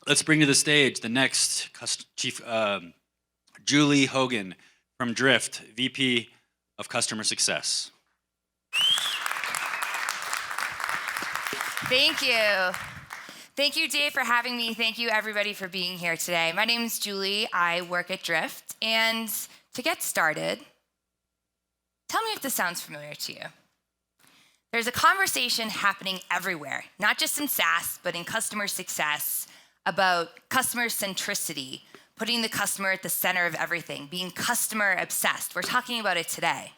let's bring to the stage the next Chief Julie Hogan from Drift, VP of Customer Success. Thank you. Thank you, Dave, for having me. Thank you, everybody, for being here today. My name is Julie. I work at Drift. And to get started, tell me if this sounds familiar to you. There's a conversation happening everywhere, not just in SaaS, but in customer success, about customer centricity, putting the customer at the center of everything, being customer obsessed. We're talking about it today.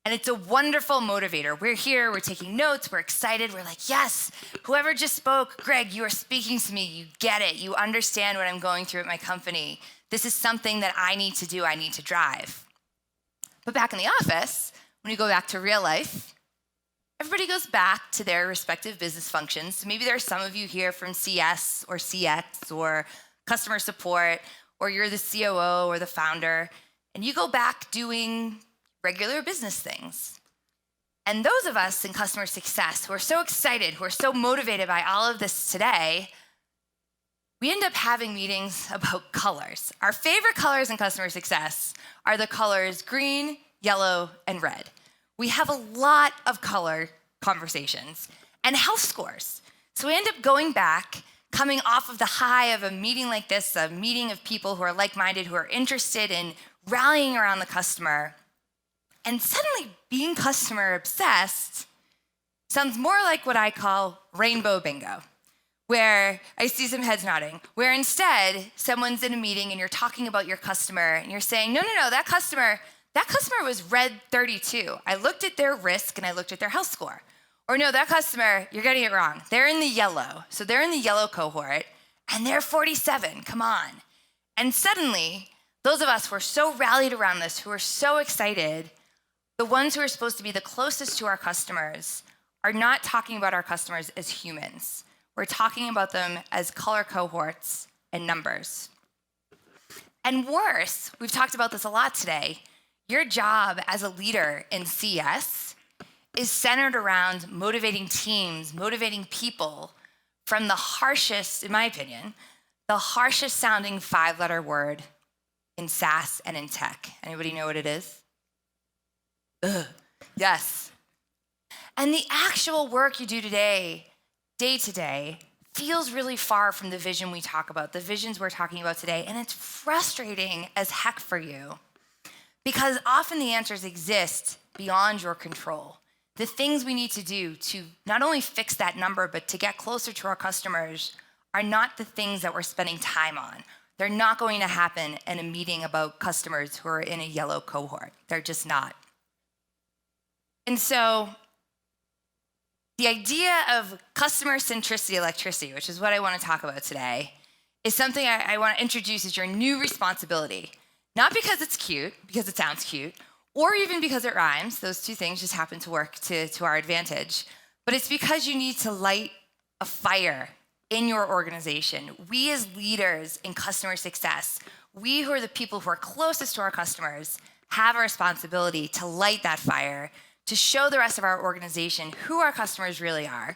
And it's a wonderful motivator. We're here, we're taking notes, we're excited. We're like, yes, whoever just spoke, Greg, you are speaking to me. You get it. You understand what I'm going through at my company. This is something that I need to do, I need to drive. But back in the office, when you go back to real life, everybody goes back to their respective business functions. So maybe there are some of you here from CS or CX or customer support, or you're the COO or the founder, and you go back doing regular business things. And those of us in customer success who are so excited, who are so motivated by all of this today, we end up having meetings about colors. Our favorite colors in customer success are the colors green, yellow, and red. We have a lot of color conversations and health scores. So we end up going back, coming off of the high of a meeting like this, a meeting of people who are like-minded, who are interested in rallying around the customer. And suddenly being customer obsessed sounds more like what I call rainbow bingo, where I see some heads nodding, where instead someone's in a meeting and you're talking about your customer and you're saying, no, that customer was red 32. I looked at their risk and I looked at their health score. Or no, that customer, you're getting it wrong. They're in the yellow. So they're in the yellow cohort and they're 47, come on. And suddenly, those of us who are so rallied around this, who are so excited, the ones who are supposed to be the closest to our customers are not talking about our customers as humans. We're talking about them as color cohorts and numbers. And worse, we've talked about this a lot today, your job as a leader in CS is centered around motivating teams, motivating people from the harshest, in my opinion, the harshest sounding 5-letter word in SaaS and in tech. Anybody know what it is? Ugh. Yes. And the actual work you do today, day to day, feels really far from the vision we talk about, the visions we're talking about today. And it's frustrating as heck for you because often the answers exist beyond your control. The things we need to do to not only fix that number, but to get closer to our customers are not the things that we're spending time on. They're not going to happen in a meeting about customers who are in a yellow cohort. They're just not. And so the idea of customer centricity electricity, which is what I want to talk about today, is something I want to introduce as your new responsibility. Not because it's cute, because it sounds cute, or even because it rhymes. Those two things just happen to work to our advantage. But it's because you need to light a fire in your organization. We as leaders in customer success, we who are the people who are closest to our customers, have a responsibility to light that fire, to show the rest of our organization who our customers really are.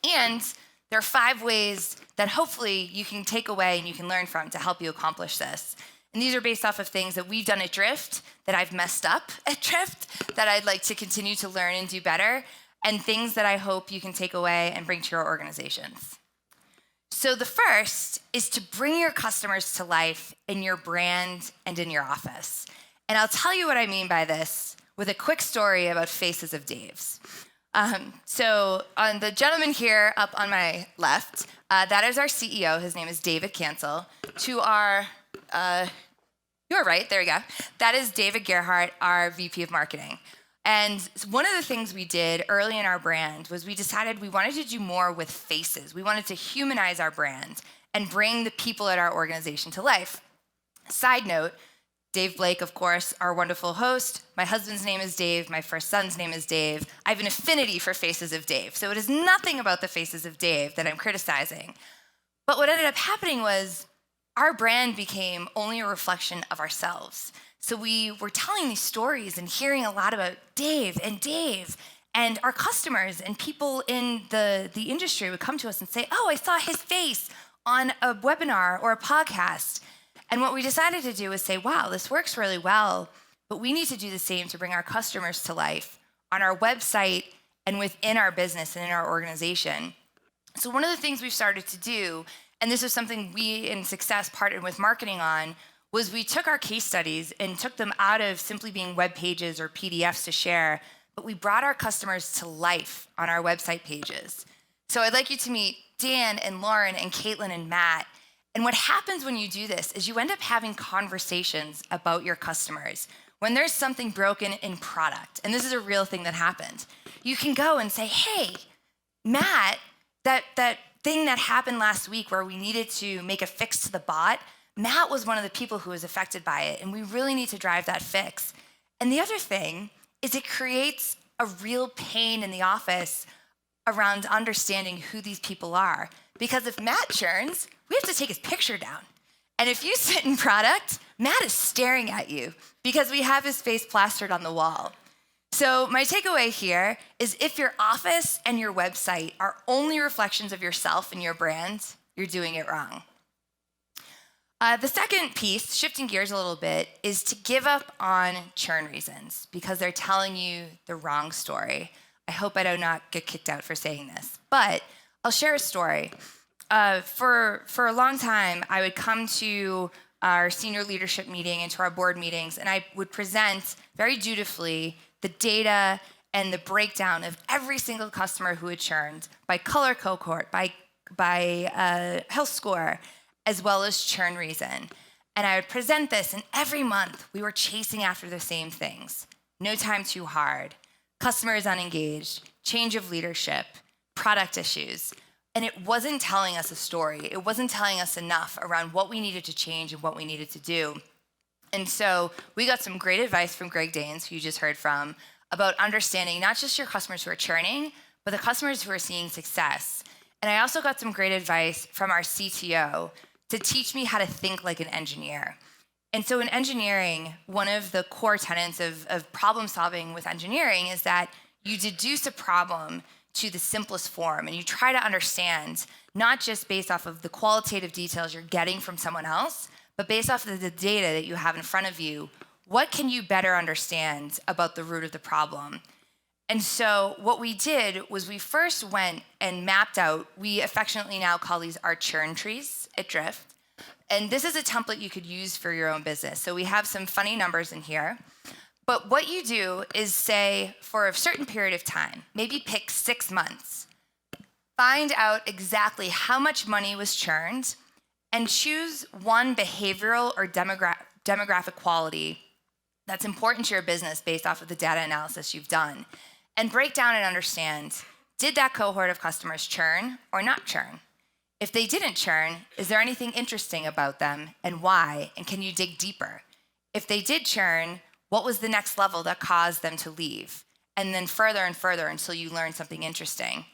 And there are 5 ways that hopefully you can take away and you can learn from to help you accomplish this. And these are based off of things that we've done at Drift, that I've messed up at Drift, that I'd like to continue to learn and do better, and things that I hope you can take away and bring to your organizations. So the first is to bring your customers to life in your brand and in your office. And I'll tell you what I mean by this with a quick story about Faces of Dave's. So on the gentleman here up on my left, that is our CEO. His name is David Cancel. To our, you're right, there you go. That is David Gerhardt, our VP of Marketing. And one of the things we did early in our brand was we decided we wanted to do more with faces. We wanted to humanize our brand and bring the people at our organization to life. Side note, Dave Blake, of course, our wonderful host. My husband's name is Dave. My first son's name is Dave. I have an affinity for Faces of Dave. So it is nothing about the Faces of Dave that I'm criticizing. But what ended up happening was our brand became only a reflection of ourselves. So we were telling these stories and hearing a lot about Dave. And our customers and people in the industry would come to us and say, oh, I saw his face on a webinar or a podcast. And what we decided to do was say, wow, this works really well, but we need to do the same to bring our customers to life on our website and within our business and in our organization. So one of the things we've started to do, and this was something we in Success partnered with marketing on, was we took our case studies and took them out of simply being web pages or PDFs to share, but we brought our customers to life on our website pages. So I'd like you to meet Dan and Lauren and Caitlin and Matt. And what happens when you do this is you end up having conversations about your customers. When there's something broken in product, and this is a real thing that happened, you can go and say, hey, Matt, that thing that happened last week where we needed to make a fix to the bot, Matt was one of the people who was affected by it, and we really need to drive that fix. And the other thing is it creates a real pain in the office around understanding who these people are. Because if Matt churns, we have to take his picture down. And if you sit in product, Matt is staring at you because we have his face plastered on the wall. So my takeaway here is if your office and your website are only reflections of yourself and your brand, you're doing it wrong. The second piece, shifting gears a little bit, is to give up on churn reasons because they're telling you the wrong story. I hope I do not get kicked out for saying this, but I'll share a story. For a long time, I would come to our senior leadership meeting and to our board meetings, and I would present very dutifully the data and the breakdown of every single customer who had churned by color cohort, by health score, as well as churn reason. And I would present this, and every month we were chasing after the same things. No time too hard, customers unengaged, change of leadership, product issues. And it wasn't telling us a story. It wasn't telling us enough around what we needed to change and what we needed to do. And so we got some great advice from Greg Danes, who you just heard from, about understanding not just your customers who are churning, but the customers who are seeing success. And I also got some great advice from our CTO to teach me how to think like an engineer. And so in engineering, one of the core tenets of problem solving with engineering is that you deduce a problem to the simplest form, and you try to understand, not just based off of the qualitative details you're getting from someone else, but based off of the data that you have in front of you, what can you better understand about the root of the problem? And so what we did was we first went and mapped out, we affectionately now call these our churn trees at Drift. And this is a template you could use for your own business. So we have some funny numbers in here. But what you do is say, for a certain period of time, maybe pick 6 months, find out exactly how much money was churned, and choose one behavioral or demographic quality that's important to your business based off of the data analysis you've done, and break down and understand, did that cohort of customers churn or not churn? If they didn't churn, is there anything interesting about them and why? And can you dig deeper? If they did churn, what was the next level that caused them to leave? And then further and further until you learn something interesting.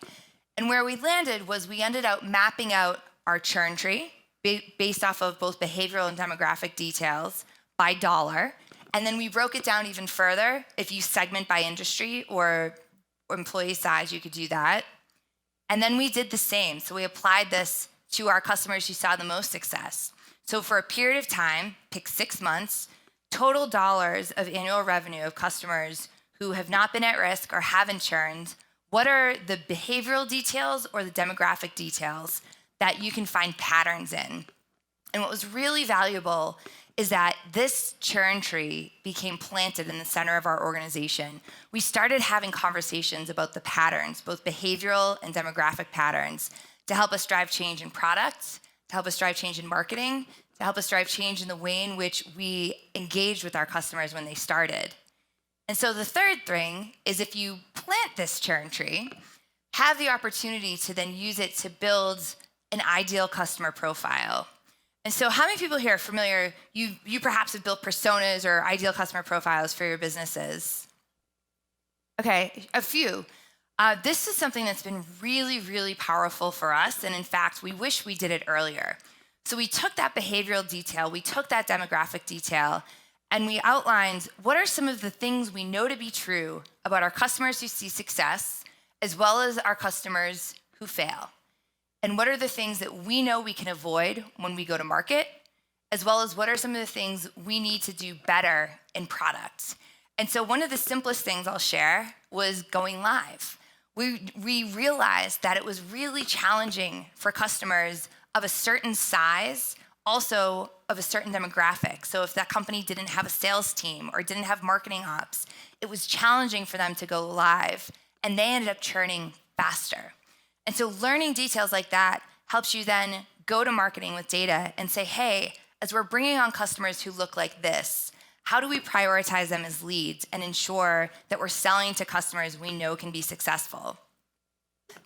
And where we landed was we ended up mapping out our churn tree based off of both behavioral and demographic details by dollar. And then we broke it down even further. If you segment by industry or employee size, you could do that. And then we did the same. So we applied this to our customers who saw the most success. So for a period of time, pick 6 months, total dollars of annual revenue of customers who have not been at risk or haven't churned, what are the behavioral details or the demographic details that you can find patterns in? And what was really valuable is that this churn tree became planted in the center of our organization. We started having conversations about the patterns, both behavioral and demographic patterns, to help us drive change in products, to help us drive change in marketing, to help us drive change in the way in which we engaged with our customers when they started. And so the third thing is if you plant this churn tree, have the opportunity to then use it to build an ideal customer profile. And so how many people here are familiar, you perhaps have built personas or ideal customer profiles for your businesses? Okay, a few. This is something that's been really, really powerful for us. And in fact, we wish we did it earlier. So we took that behavioral detail, we took that demographic detail, and we outlined what are some of the things we know to be true about our customers who see success, as well as our customers who fail. and what are the things that we know we can avoid when we go to market, as well as what are some of the things we need to do better in product. And so one of the simplest things I'll share was going live. We realized that it was really challenging for customers of a certain size, also of a certain demographic. So if that company didn't have a sales team or didn't have marketing ops, it was challenging for them to go live, and they ended up churning faster. And so learning details like that helps you then go to marketing with data and say, hey, as we're bringing on customers who look like this, how do we prioritize them as leads and ensure that we're selling to customers we know can be successful?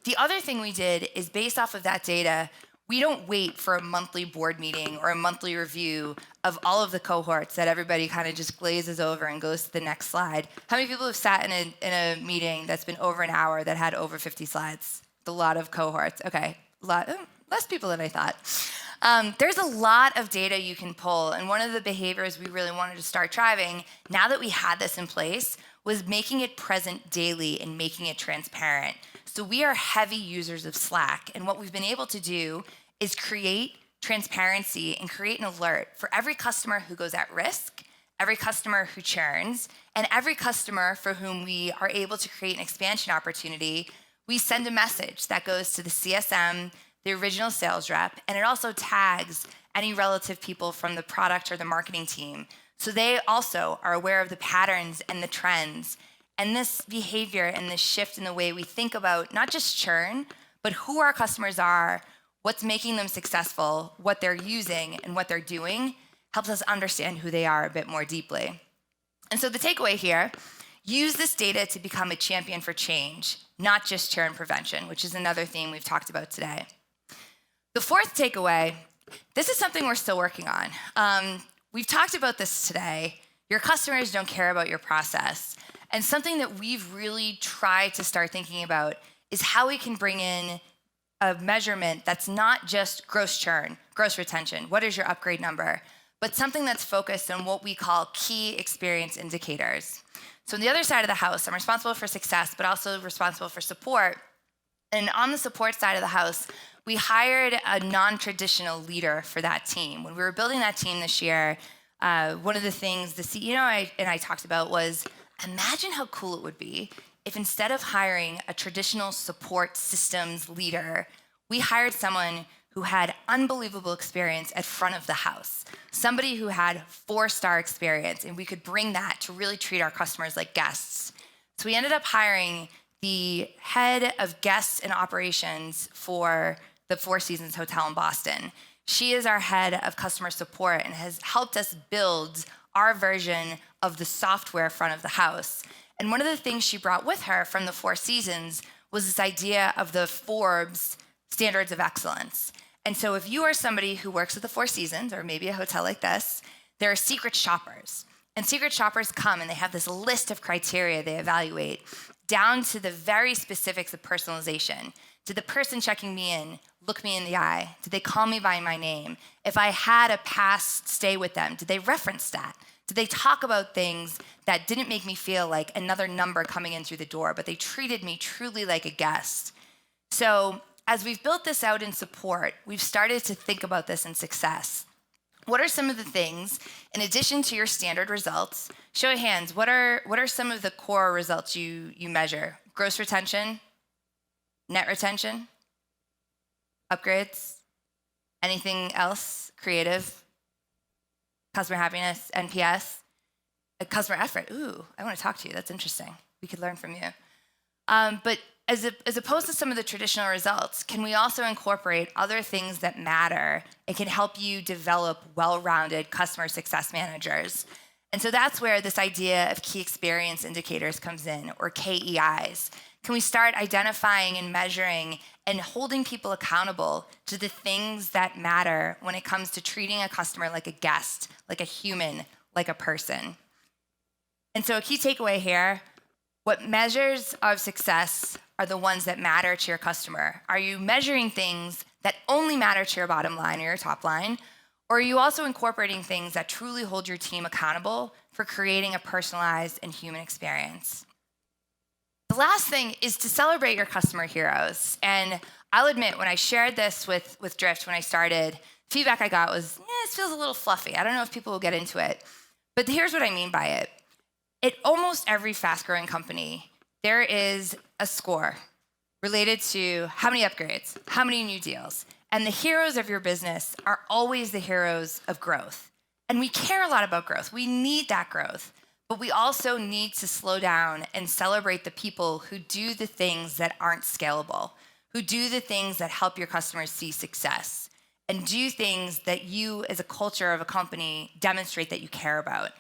The other thing we did is based off of that data, we don't wait for a monthly board meeting or a monthly review of all of the cohorts that everybody kind of just glazes over and goes to the next slide. How many people have sat in a meeting that's been over an hour that had over 50 slides? A lot of cohorts. Okay, less people than I thought. There's a lot of data you can pull, and one of the behaviors we really wanted to start driving, now that we had this in place, was making it present daily and making it transparent. So we are heavy users of Slack, and what we've been able to do is create transparency and create an alert for every customer who goes at risk, every customer who churns, and every customer for whom we are able to create an expansion opportunity. We send a message that goes to the CSM, the original sales rep, and it also tags any relative people from the product or the marketing team. So they also are aware of the patterns and the trends. And this behavior and this shift in the way we think about not just churn, but who our customers are, what's making them successful, what they're using, and what they're doing, helps us understand who they are a bit more deeply. And so the takeaway here, use this data to become a champion for change, not just churn prevention, which is another theme we've talked about today. The fourth takeaway, this is something we're still working on. We've talked about this today. Your customers don't care about your process. And something that we've really tried to start thinking about is how we can bring in a measurement that's not just gross churn, gross retention, what is your upgrade number, but something that's focused on what we call key experience indicators. So on the other side of the house, I'm responsible for success, but also responsible for support. And on the support side of the house, we hired a non-traditional leader for that team. When we were building that team this year, one of the things the CEO and I talked about was, imagine how cool it would be if instead of hiring a traditional support systems leader, we hired someone who had unbelievable experience at front of the house, somebody who had 4-star experience, and we could bring that to really treat our customers like guests. So we ended up hiring the head of guests and operations for the Four Seasons Hotel in Boston. She is our head of customer support and has helped us build our version of the software front of the house. And one of the things she brought with her from the Four Seasons was this idea of the Forbes standards of excellence. And so if you are somebody who works at the Four Seasons, or maybe a hotel like this, there are secret shoppers. And secret shoppers come and they have this list of criteria they evaluate, down to the very specifics of personalization. Did the person checking me in look me in the eye? Did they call me by my name? If I had a past stay with them, did they reference that? Did they talk about things that didn't make me feel like another number coming in through the door, but they treated me truly like a guest? So as we've built this out in support, we've started to think about this in success. What are some of the things, in addition to your standard results, show of hands, what are some of the core results you measure? Gross retention, net retention, upgrades, anything else creative, customer happiness, NPS, customer effort. Ooh, I want to talk to you. That's interesting. We could learn from you. But as opposed to some of the traditional results, can we also incorporate other things that matter and can help you develop well-rounded customer success managers? And so that's where this idea of key experience indicators comes in, or KEIs. Can we start identifying and measuring and holding people accountable to the things that matter when it comes to treating a customer like a guest, like a human, like a person? And so a key takeaway here, what measures of success are the ones that matter to your customer? Are you measuring things that only matter to your bottom line or your top line? Or are you also incorporating things that truly hold your team accountable for creating a personalized and human experience? The last thing is to celebrate your customer heroes. And I'll admit, when I shared this with Drift when I started, feedback I got was, this feels a little fluffy. I don't know if people will get into it. But here's what I mean by it. At almost every fast-growing company, there is a score related to how many upgrades, how many new deals. And the heroes of your business are always the heroes of growth. And we care a lot about growth. We need that growth. But we also need to slow down and celebrate the people who do the things that aren't scalable, who do the things that help your customers see success, and do things that you, as a culture of a company, demonstrate that you care about.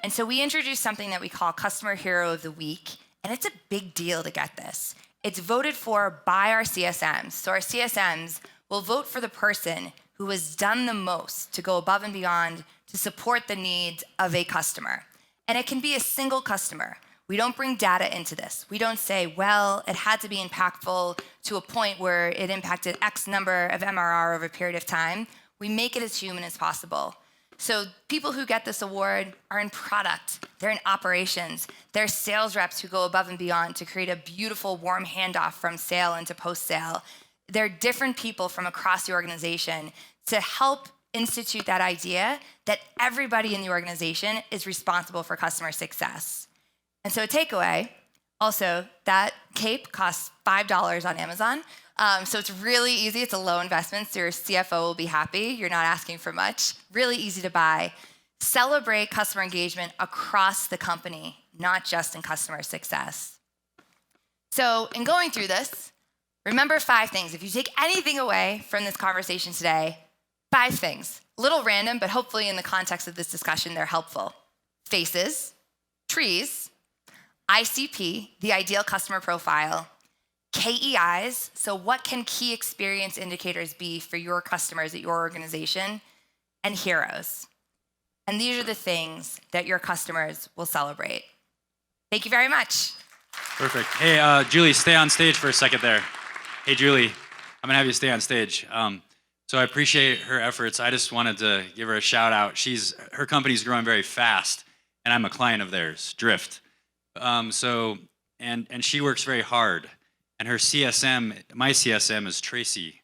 And so we introduced something that we call Customer Hero of the Week, and it's a big deal to get this. It's voted for by our CSMs. So our CSMs will vote for the person who has done the most to go above and beyond to support the needs of a customer. And it can be a single customer. We don't bring data into this. We don't say, well, it had to be impactful to a point where it impacted X number of MRR over a period of time. We make it as human as possible. So people who get this award are in product, they're in operations, they're sales reps who go above and beyond to create a beautiful, warm handoff from sale into post-sale. They're different people from across the organization to help institute that idea that everybody in the organization is responsible for customer success. And so a takeaway, also, that cape costs $5 on Amazon. So it's really easy. It's a low investment, so your CFO will be happy. You're not asking for much. Really easy to buy. Celebrate customer engagement across the company, not just in customer success. So in going through this, remember 5 things. If you take anything away from this conversation today, 5 things. A little random, but hopefully in the context of this discussion, they're helpful. Faces, trees, ICP, the ideal customer profile, KEIs, so what can key experience indicators be for your customers at your organization, and heroes. And these are the things that your customers will celebrate. Thank you very much. Perfect. Hey, Julie, stay on stage for a second there. Hey, Julie, I'm gonna have you stay on stage. So I appreciate her efforts. I just wanted to give her a shout out. Her company's growing very fast, and I'm a client of theirs, Drift. And she works very hard. And her CSM, my CSM is Tracy,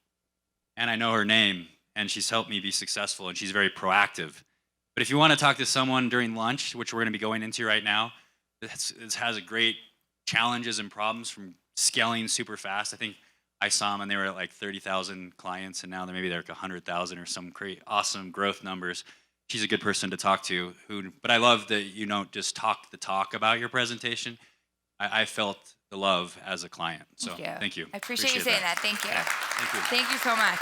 and I know her name, and she's helped me be successful, and she's very proactive. But if you want to talk to someone during lunch, which we're going to be going into right now, this has a great challenges and problems from scaling super fast. I think I saw them, and they were at like 30,000 clients, and now they're like 100,000 or some great, awesome growth numbers. She's a good person to talk to. But I love that you don't just talk the talk about your presentation. I felt the love as a client. So thank you. I appreciate you saying that. Thank you. Yeah, thank you. Thank you so much.